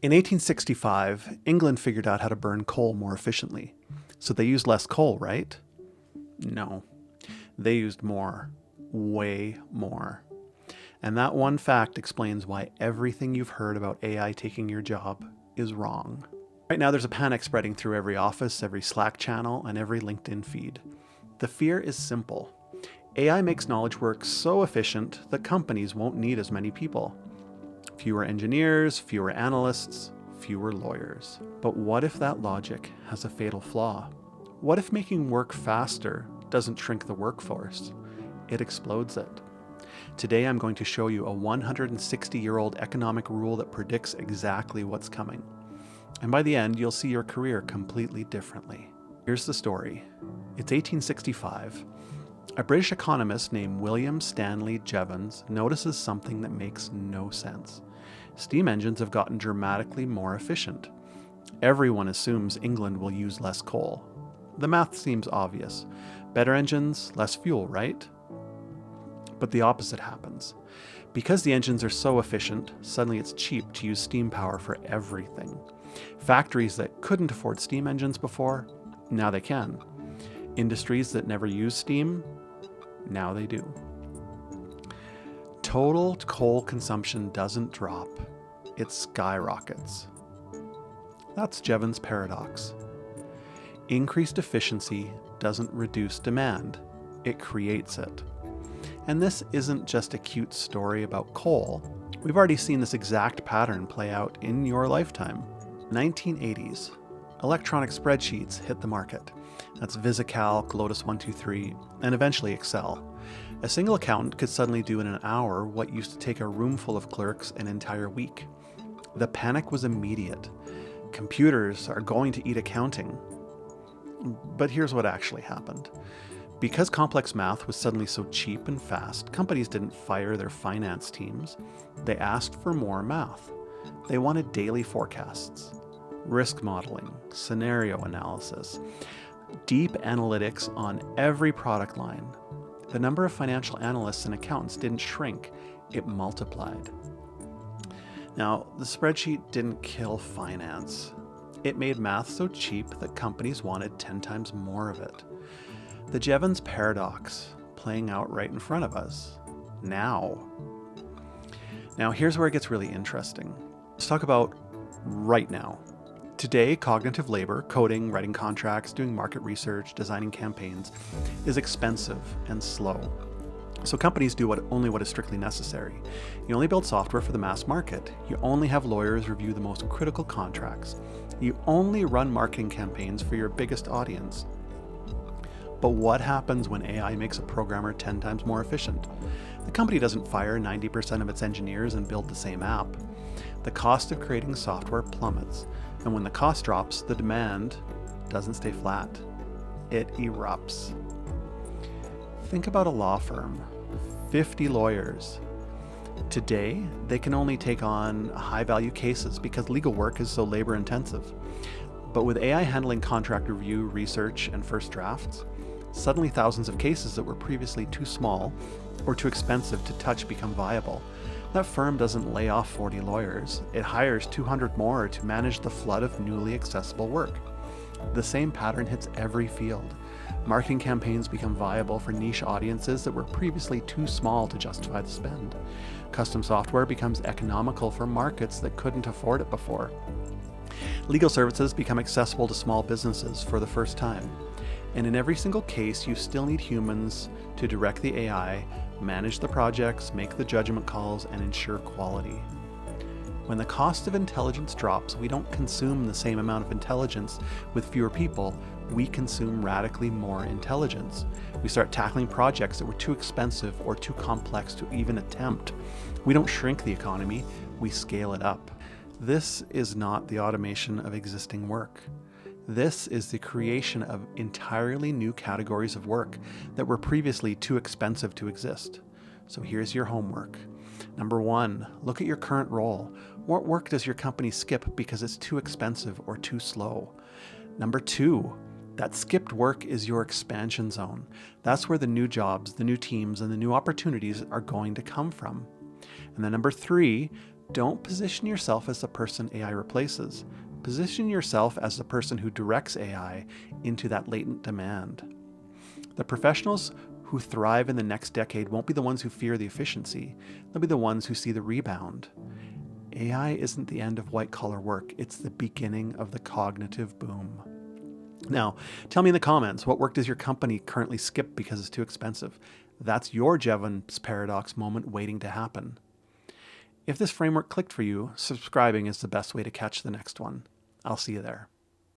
In 1865, England figured out how to burn coal more efficiently. So they used less coal, right? No. They used more. Way more. And that one fact explains why everything you've heard about AI taking your job is wrong. Right now, there's a panic spreading through every office, every Slack channel, and every LinkedIn feed. The fear is simple. AI makes knowledge work so efficient that companies won't need as many people. Fewer engineers, fewer analysts, fewer lawyers. But what if that logic has a fatal flaw? What if making work faster doesn't shrink the workforce? It explodes it. Today I'm going to show you a 160-year-old economic rule that predicts exactly what's coming. And by the end, you'll see your career completely differently. Here's the story. It's 1865. A British economist named William Stanley Jevons notices something that makes no sense. Steam engines have gotten dramatically more efficient. Everyone assumes England will use less coal. The math seems obvious. Better engines, less fuel, right? But the opposite happens. Because the engines are so efficient, suddenly it's cheap to use steam power for everything. Factories that couldn't afford steam engines before, now they can. Industries that never used steam, now they do. Total coal consumption doesn't drop, it skyrockets. That's Jevons Paradox. Increased efficiency doesn't reduce demand, it creates it. And this isn't just a cute story about coal. We've already seen this exact pattern play out in your lifetime. 1980s, electronic spreadsheets hit the market. That's VisiCalc, Lotus 123, and eventually Excel. A single accountant could suddenly do in an hour what used to take a room full of clerks an entire week. The panic was immediate. Computers are going to eat accounting. But here's what actually happened. Because complex math was suddenly so cheap and fast, companies didn't fire their finance teams. They asked for more math. They wanted daily forecasts, risk modeling, scenario analysis, deep analytics on every product line. The number of financial analysts and accountants didn't shrink, it multiplied. Now, the spreadsheet didn't kill finance. It made math so cheap that companies wanted 10 times more of it. The Jevons Paradox playing out right in front of us. Now, here's where it gets really interesting. Let's talk about right now. Today, cognitive labor, coding, writing contracts, doing market research, designing campaigns, is expensive and slow. So companies do only what is strictly necessary. You only build software for the mass market. You only have lawyers review the most critical contracts. You only run marketing campaigns for your biggest audience. But what happens when AI makes a programmer 10 times more efficient? The company doesn't fire 90% of its engineers and build the same app. The cost of creating software plummets, and when the cost drops, the demand doesn't stay flat. It erupts. Think about a law firm, 50 lawyers. Today, they can only take on high-value cases because legal work is so labor-intensive. But with AI handling contract review, research, and first drafts, suddenly thousands of cases that were previously too small or too expensive to touch become viable. That firm doesn't lay off 40 lawyers. It hires 200 more to manage the flood of newly accessible work. The same pattern hits every field. Marketing campaigns become viable for niche audiences that were previously too small to justify the spend. Custom software becomes economical for markets that couldn't afford it before. Legal services become accessible to small businesses for the first time. And in every single case, you still need humans to direct the AI, manage the projects, make the judgment calls, and ensure quality. When the cost of intelligence drops, we don't consume the same amount of intelligence with fewer people, we consume radically more intelligence. We start tackling projects that were too expensive or too complex to even attempt. We don't shrink the economy, we scale it up. This is not the automation of existing work. This is the creation of entirely new categories of work that were previously too expensive to exist. So here's your homework. Number 1, look at your current role. What work does your company skip because it's too expensive or too slow? Number 2, that skipped work is your expansion zone. That's where the new jobs, the new teams, and the new opportunities are going to come from. And then number 3, Don't position yourself as the person AI replaces. Position yourself as the person who directs AI into that latent demand. The professionals who thrive in the next decade won't be the ones who fear the efficiency. They'll be the ones who see the rebound. AI isn't the end of white-collar work. It's the beginning of the cognitive boom. Now, tell me in the comments, what work does your company currently skip because it's too expensive? That's your Jevons Paradox moment waiting to happen. If this framework clicked for you, subscribing is the best way to catch the next one. I'll see you there.